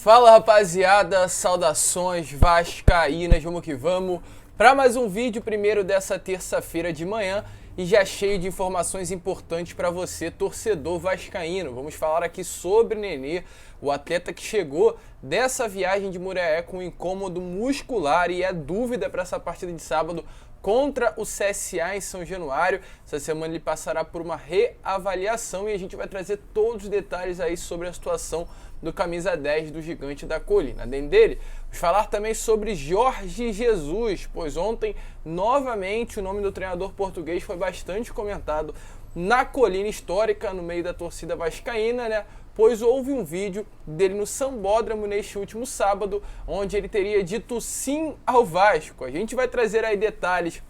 Fala rapaziada, saudações vascaínas, vamos que vamos para mais um vídeo primeiro dessa terça-feira de manhã e já cheio de informações importantes para você, torcedor vascaíno. Vamos falar aqui sobre Nenê, o atleta que chegou dessa viagem de Muriaé com um incômodo muscular e é dúvida para essa partida de sábado contra o CSA em São Januário. Essa semana ele passará por uma reavaliação e a gente vai trazer todos os detalhes aí sobre a situação do camisa 10 do Gigante da Colina. Além dele, vamos falar também sobre Jorge Jesus, pois ontem, novamente, o nome do treinador português foi bastante comentado na Colina Histórica, no meio da torcida vascaína, né? Pois houve um vídeo dele no Sambódromo neste último sábado, onde ele teria dito sim ao Vasco. A gente vai trazer aí detalhes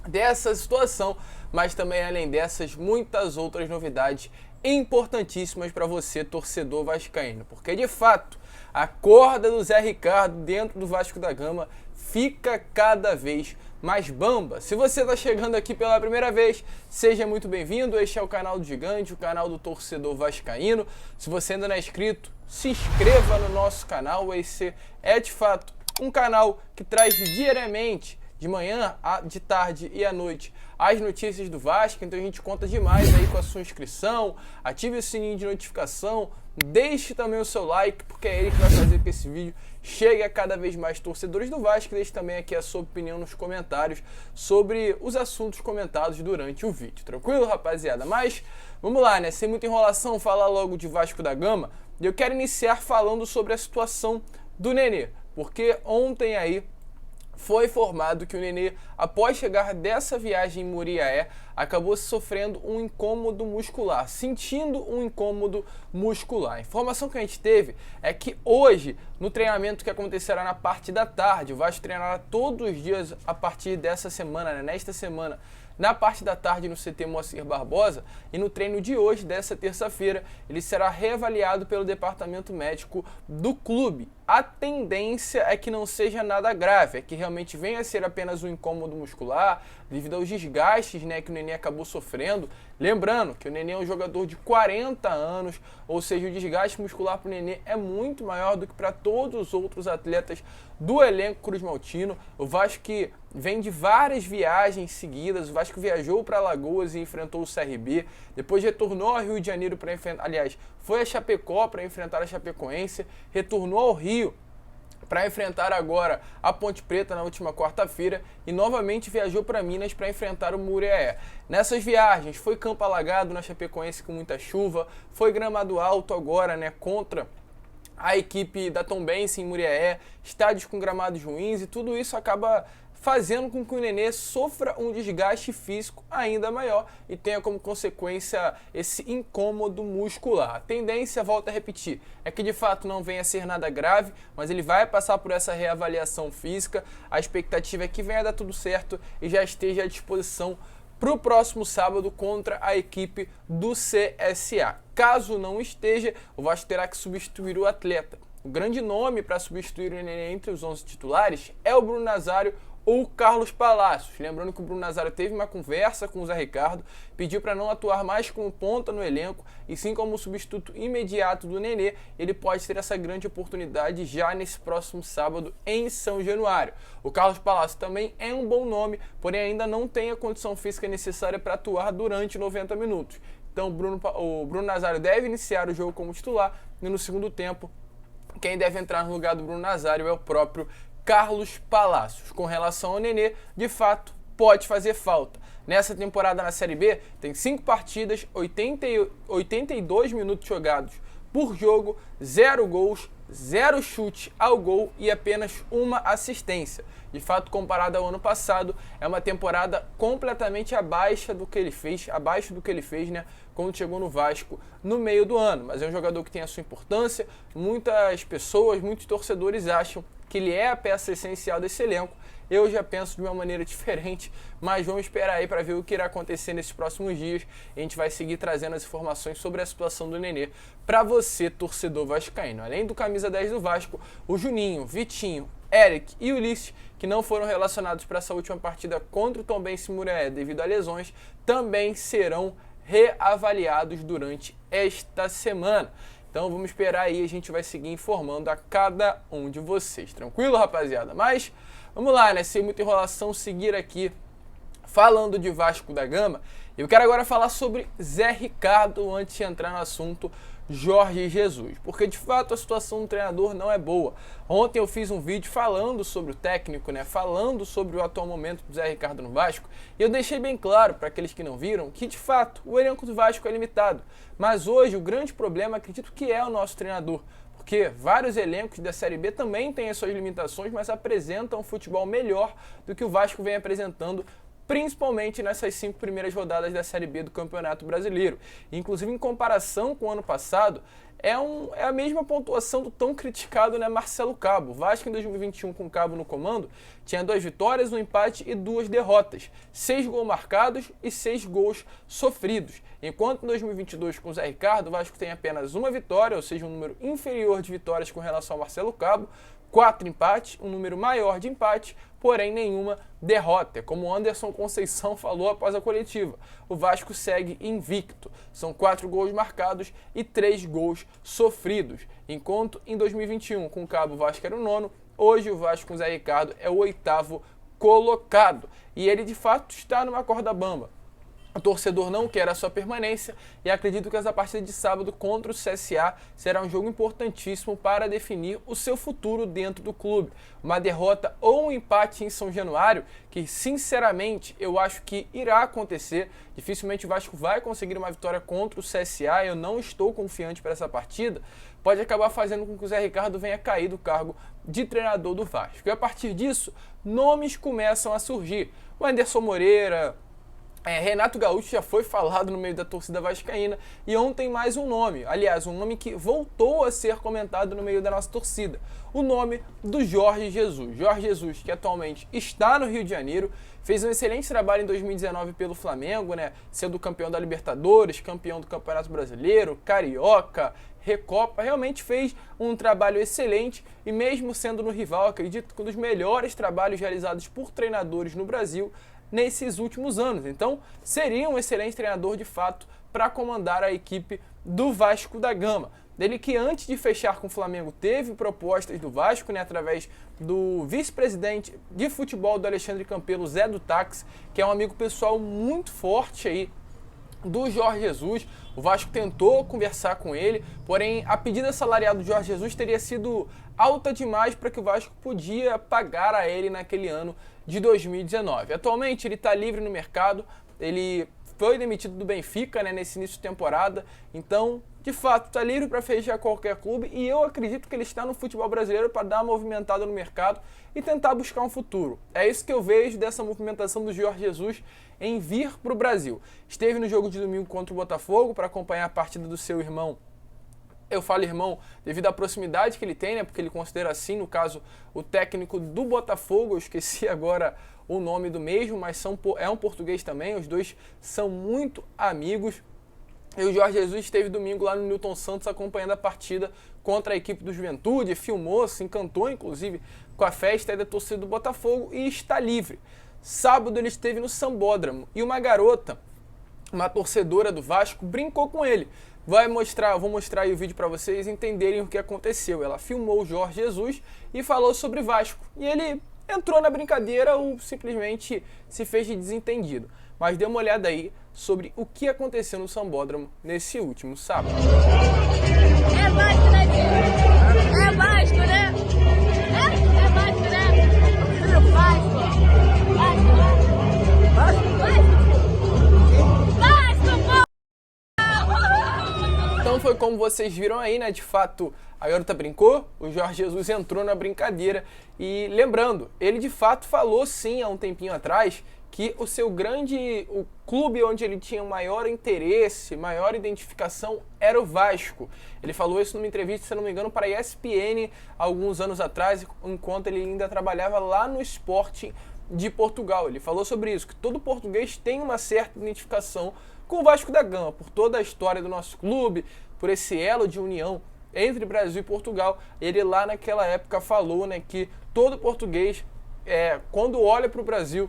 dessa situação, mas também além dessas, muitas outras novidades importantíssimas para você, torcedor vascaíno. Porque de fato, a corda do Zé Ricardo dentro do Vasco da Gama fica cada vez mais bamba. Se você está chegando aqui pela primeira vez, seja muito bem-vindo. Este é o canal do Gigante, o canal do torcedor vascaíno. Se você ainda não é inscrito, se inscreva no nosso canal. Esse é de fato um canal que traz diariamente, de manhã, de tarde e à noite, as notícias do Vasco. Então a gente conta demais aí com a sua inscrição. Ative o sininho de notificação, deixe também o seu like, porque é ele que vai fazer com que esse vídeo chegue a cada vez mais torcedores do Vasco. Deixe também aqui a sua opinião nos comentários sobre os assuntos comentados durante o vídeo. Tranquilo, rapaziada? Mas vamos lá, né? Sem muita enrolação, falar logo de Vasco da Gama. E eu quero iniciar falando sobre a situação do Nenê, porque ontem aí foi informado que o Nenê, após chegar dessa viagem em Muriaé, acabou sofrendo um incômodo muscular, sentindo um incômodo muscular. A informação que a gente teve é que hoje, no treinamento que acontecerá na parte da tarde, o Vasco treinará todos os dias a partir dessa semana, né, nesta semana, na parte da tarde no CT Moacir Barbosa, e no treino de hoje, dessa terça-feira, ele será reavaliado pelo departamento médico do clube. A tendência é que não seja nada grave, é que realmente venha a ser apenas um incômodo muscular, devido aos desgastes, né, que o Nenê acabou sofrendo. Lembrando que o Nenê é um jogador de 40 anos, ou seja, o desgaste muscular para o Nenê é muito maior do que para todos os outros atletas do elenco cruzmaltino. O Vasco que vem de várias viagens seguidas, o Vasco viajou para Alagoas e enfrentou o CRB, depois retornou ao Rio de Janeiro para enfrentar, aliás, foi a Chapecó para enfrentar a Chapecoense, retornou ao Rio para enfrentar agora a Ponte Preta na última quarta-feira e novamente viajou para Minas para enfrentar o Muriaé. Nessas viagens foi campo alagado na Chapecoense com muita chuva, foi gramado alto agora, né, contra a equipe da Tombense em Muriaé, estádios com gramados ruins, e tudo isso acaba fazendo com que o Nenê sofra um desgaste físico ainda maior e tenha como consequência esse incômodo muscular. A tendência, volto a repetir, é que de fato não venha a ser nada grave, mas ele vai passar por essa reavaliação física. A expectativa é que venha a dar tudo certo e já esteja à disposição para o próximo sábado contra a equipe do CSA. Caso não esteja, o Vasco terá que substituir o atleta. O grande nome para substituir o Nenê entre os 11 titulares é o Bruno Nazário ou Carlos Palacios. Lembrando que o Bruno Nazário teve uma conversa com o Zé Ricardo, pediu para não atuar mais como ponta no elenco, e sim como substituto imediato do Nenê. Ele pode ter essa grande oportunidade já nesse próximo sábado em São Januário. O Carlos Palacios também é um bom nome, porém ainda não tem a condição física necessária para atuar durante 90 minutos. Então o Bruno Nazário deve iniciar o jogo como titular, e no segundo tempo quem deve entrar no lugar do Bruno Nazário é o próprio Carlos Palacios. Com relação ao Nenê, de fato, pode fazer falta. Nessa temporada na Série B, tem 5 partidas, 82 minutos jogados por jogo, 0 gols, 0 chute ao gol e apenas uma assistência. De fato, comparado ao ano passado, é uma temporada completamente abaixo do que ele fez, né, quando chegou no Vasco no meio do ano. Mas é um jogador que tem a sua importância, muitas pessoas, muitos torcedores acham que ele é a peça essencial desse elenco. Eu já penso de uma maneira diferente, mas vamos esperar aí para ver o que irá acontecer nesses próximos dias. A gente vai seguir trazendo as informações sobre a situação do Nenê para você, torcedor vascaíno. Além do camisa 10 do Vasco, o Juninho, Vitinho, Eric e Ulisses, que não foram relacionados para essa última partida contra o Tombense Muriaé devido a lesões, também serão reavaliados durante esta semana. Então vamos esperar aí, a gente vai seguir informando a cada um de vocês. Tranquilo, rapaziada? Mas vamos lá, né? Sem muita enrolação, seguir aqui falando de Vasco da Gama. Eu quero agora falar sobre Zé Ricardo antes de entrar no assunto Jorge Jesus, porque de fato a situação do treinador não é boa. Ontem eu fiz um vídeo falando sobre o técnico, né, falando sobre o atual momento do Zé Ricardo no Vasco, e eu deixei bem claro para aqueles que não viram que de fato o elenco do Vasco é limitado, mas hoje o grande problema acredito que é o nosso treinador, porque vários elencos da Série B também têm as suas limitações, mas apresentam um futebol melhor do que o Vasco vem apresentando, principalmente nessas 5 primeiras rodadas da Série B do Campeonato Brasileiro. Inclusive, em comparação com o ano passado, é a mesma pontuação do tão criticado, né, Marcelo Cabo. O Vasco em 2021, com o Cabo no comando, tinha 2 vitórias, 1 empate e 2 derrotas. 6 gols marcados e 6 gols sofridos. Enquanto em 2022, com o Zé Ricardo, o Vasco tem apenas 1 vitória, ou seja, um número inferior de vitórias com relação ao Marcelo Cabo, 4 empates, um número maior de empates, porém nenhuma derrota. Como o Anderson Conceição falou após a coletiva, o Vasco segue invicto. São 4 gols marcados e 3 gols sofridos. Enquanto em 2021, com o Cabo, o Vasco era o 9º, hoje o Vasco com o Zé Ricardo é o 8º colocado. E ele de fato está numa corda bamba. O torcedor não quer a sua permanência e acredito que essa partida de sábado contra o CSA será um jogo importantíssimo para definir o seu futuro dentro do clube. Uma derrota ou um empate em São Januário, que sinceramente eu acho que irá acontecer. Dificilmente o Vasco vai conseguir uma vitória contra o CSA, eu não estou confiante para essa partida. Pode acabar fazendo com que o Zé Ricardo venha cair do cargo de treinador do Vasco. E a partir disso, nomes começam a surgir. O Anderson Moreira, Renato Gaúcho já foi falado no meio da torcida vascaína e ontem mais um nome, aliás, um nome que voltou a ser comentado no meio da nossa torcida, o nome do Jorge Jesus. Jorge Jesus, que atualmente está no Rio de Janeiro, fez um excelente trabalho em 2019 pelo Flamengo, né, sendo campeão da Libertadores, campeão do Campeonato Brasileiro, Carioca, Recopa, realmente fez um trabalho excelente e mesmo sendo no rival, acredito que um dos melhores trabalhos realizados por treinadores no Brasil nesses últimos anos. Então, seria um excelente treinador de fato para comandar a equipe do Vasco da Gama. Ele que antes de fechar com o Flamengo teve propostas do Vasco, né, através do vice-presidente de futebol do Alexandre Campelo, Zé do Táxi, que é um amigo pessoal muito forte aí do Jorge Jesus. O Vasco tentou conversar com ele, porém a pedida salarial do Jorge Jesus teria sido alta demais para que o Vasco podia pagar a ele naquele ano de 2019. Atualmente ele está livre no mercado, ele foi demitido do Benfica, né, nesse início de temporada, então de fato está livre para fechar qualquer clube e eu acredito que ele está no futebol brasileiro para dar uma movimentada no mercado e tentar buscar um futuro. É isso que eu vejo dessa movimentação do Jorge Jesus em vir para o Brasil. Esteve no jogo de domingo contra o Botafogo para acompanhar a partida do seu irmão. Eu falo irmão devido à proximidade que ele tem, né? Porque ele considera assim, no caso, o técnico do Botafogo. Eu esqueci agora o nome do mesmo, mas é um português também. Os dois são muito amigos. E o Jorge Jesus esteve domingo lá no Newton Santos acompanhando a partida contra a equipe do Juventude, filmou, se encantou inclusive com a festa da torcida do Botafogo e está livre. Sábado ele esteve no Sambódromo e uma garota, uma torcedora do Vasco, brincou com ele. Vou mostrar aí o vídeo para vocês entenderem o que aconteceu. Ela filmou o Jorge Jesus e falou sobre Vasco. E ele entrou na brincadeira ou simplesmente se fez de desentendido. Mas dê uma olhada aí sobre o que aconteceu no Sambódromo nesse último sábado. É Vasco, né, filho? É Vasco, né? É Vasco, né? Vasco. Vasco, né? Vasco, pô! Então foi como vocês viram aí, né? De fato, a garota brincou, o Jorge Jesus entrou na brincadeira e lembrando, ele de fato falou sim há um tempinho atrás que o clube onde ele tinha maior interesse, maior identificação era o Vasco. Ele falou isso numa entrevista, se não me engano, para a ESPN alguns anos atrás, enquanto ele ainda trabalhava lá no Sporting de Portugal. Ele falou sobre isso, que todo português tem uma certa identificação com o Vasco da Gama, por toda a história do nosso clube, por esse elo de união entre Brasil e Portugal. Ele lá naquela época falou, né, que todo português, quando olha para o Brasil,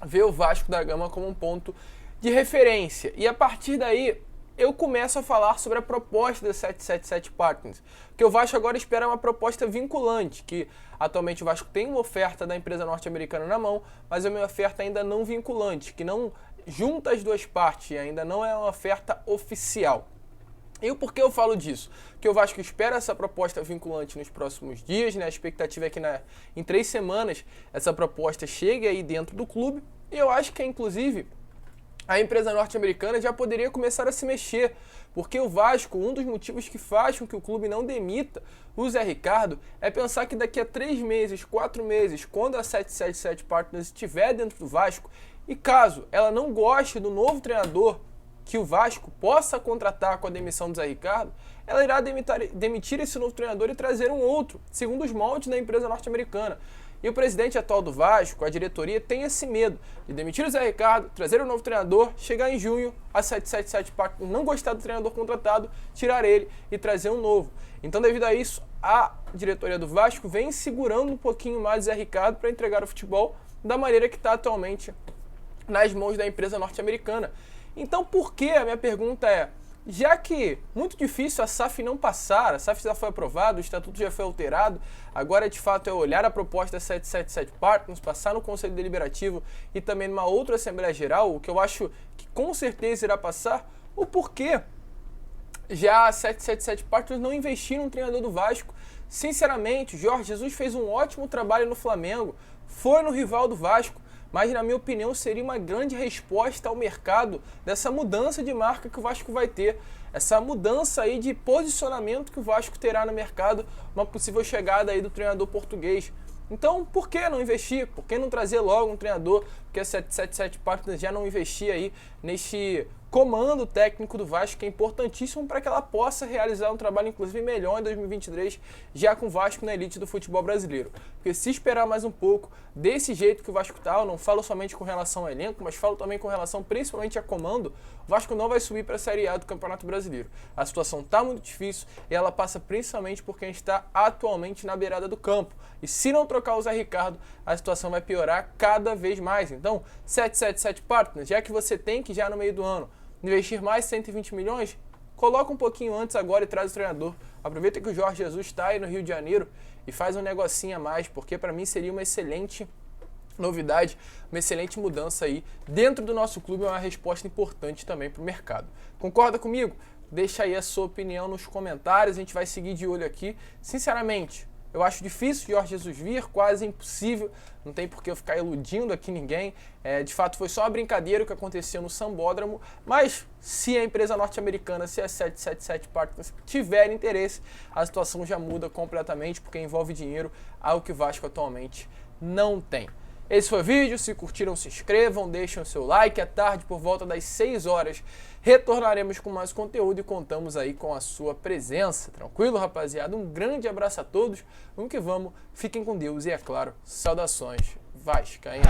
vê o Vasco da Gama como um ponto de referência. E a partir daí, eu começo a falar sobre a proposta da 777 Partners, porque o Vasco agora espera uma proposta vinculante, que atualmente o Vasco tem uma oferta da empresa norte-americana na mão, mas é uma oferta ainda não vinculante, que não junta as duas partes e ainda não é uma oferta oficial. E o porquê eu falo disso? Porque o Vasco espera essa proposta vinculante nos próximos dias, né? A expectativa é que em 3 semanas essa proposta chegue aí dentro do clube, e eu acho que inclusive a empresa norte-americana já poderia começar a se mexer, porque o Vasco, um dos motivos que faz com que o clube não demita o Zé Ricardo é pensar que daqui a 3 meses, 4 meses, quando a 777 Partners estiver dentro do Vasco, e caso ela não goste do novo treinador que o Vasco possa contratar com a demissão do Zé Ricardo, ela irá demitir esse novo treinador e trazer um outro, segundo os moldes da empresa norte-americana. E o presidente atual do Vasco, a diretoria, tem esse medo de demitir o Zé Ricardo, trazer um novo treinador, chegar em junho, a 777 Partners não gostar do treinador contratado, tirar ele e trazer um novo. Então, devido a isso, a diretoria do Vasco vem segurando um pouquinho mais o Zé Ricardo para entregar o futebol da maneira que está atualmente nas mãos da empresa norte-americana. Então, por que? A minha pergunta é, já que muito difícil a SAF não passar, a SAF já foi aprovada, o estatuto já foi alterado, agora de fato é olhar a proposta da 777 Partners, passar no Conselho Deliberativo e também numa outra Assembleia Geral, o que eu acho que com certeza irá passar, o porquê já a 777 Partners não investir no treinador do Vasco. Sinceramente, Jorge Jesus fez um ótimo trabalho no Flamengo, foi no rival do Vasco, mas na minha opinião seria uma grande resposta ao mercado dessa mudança de marca que o Vasco vai ter, essa mudança aí de posicionamento que o Vasco terá no mercado, uma possível chegada aí do treinador português. Então, por que não investir? Por que não trazer logo um treinador? Porque a 777 Partners já não investia aí neste comando técnico do Vasco, que é importantíssimo para que ela possa realizar um trabalho, inclusive, melhor em 2023, já com o Vasco na elite do futebol brasileiro. Porque se esperar mais um pouco, desse jeito que o Vasco está, eu não falo somente com relação ao elenco, mas falo também com relação principalmente a comando, o Vasco não vai subir para a Série A do Campeonato Brasileiro. A situação está muito difícil e ela passa principalmente porque a gente está atualmente na beirada do campo. E se não trocar o Zé Ricardo, a situação vai piorar cada vez mais. Então, 777 Partners, já que você tem que já no meio do ano investir mais 120 milhões, coloca um pouquinho antes agora e traz o treinador. Aproveita que o Jorge Jesus está aí no Rio de Janeiro e faz um negocinho a mais, porque para mim seria uma excelente novidade, uma excelente mudança aí dentro do nosso clube, é uma resposta importante também para o mercado. Concorda comigo? Deixa aí a sua opinião nos comentários, a gente vai seguir de olho aqui. Sinceramente, eu acho difícil Jorge Jesus vir, quase impossível, não tem por que eu ficar iludindo aqui ninguém. De fato, foi só uma brincadeira que aconteceu no Sambódromo, mas se a empresa norte-americana, se a 777 Partners tiver interesse, a situação já muda completamente, porque envolve dinheiro, algo que o Vasco atualmente não tem. Esse foi o vídeo, se curtiram se inscrevam, deixem o seu like, à tarde por volta das 6 horas retornaremos com mais conteúdo e contamos aí com a sua presença, tranquilo rapaziada? Um grande abraço a todos, vamos que vamos, fiquem com Deus e é claro, saudações vascaínas.